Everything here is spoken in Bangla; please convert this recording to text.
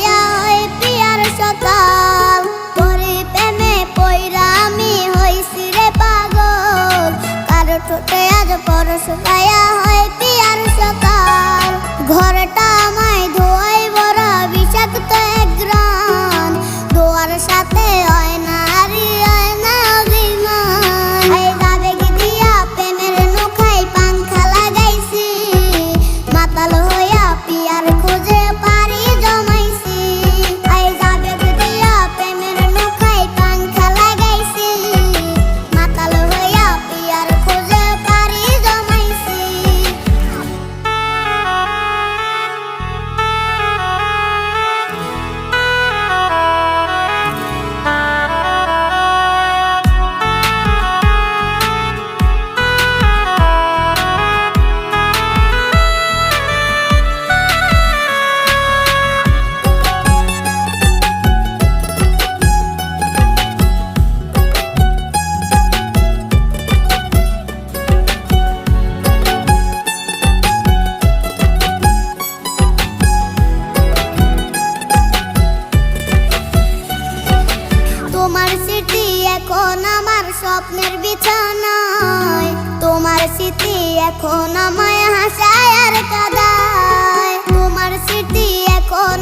ছায়া হয় পিয়ার সকাল। তোরে প্রেমে পইরা আমি হইছি রে পাগল, কারো ঠোঁটে আজ পরশ পায়া হয় পিয়ার সকাল। ঘরটা আমায় ধোয়াই ভরা বিষাক্ত এক গ্রাম, ধোয়ার সাথে হয় না আরি হয় না অভিমান। এই আবেগ দিয়া প্রেমের নৌকায় পাংখা লাগাইছি, মাতাল হইয়া পিয়ার খোঁজে পারি জমাইছি। এই আবেগ দিয়া প্রেমের নৌকায় পাংখা লাগাইছি, মাতাল হইয়া পিয়ার খোঁজে পারি জমাইছি। তোমার স্মৃতি এখন আমার স্বপ্নের বিছানায়, তোমার স্মৃতি এখন আমায় হাসায় আর কাঁদায়। তোমার স্মৃতি এখন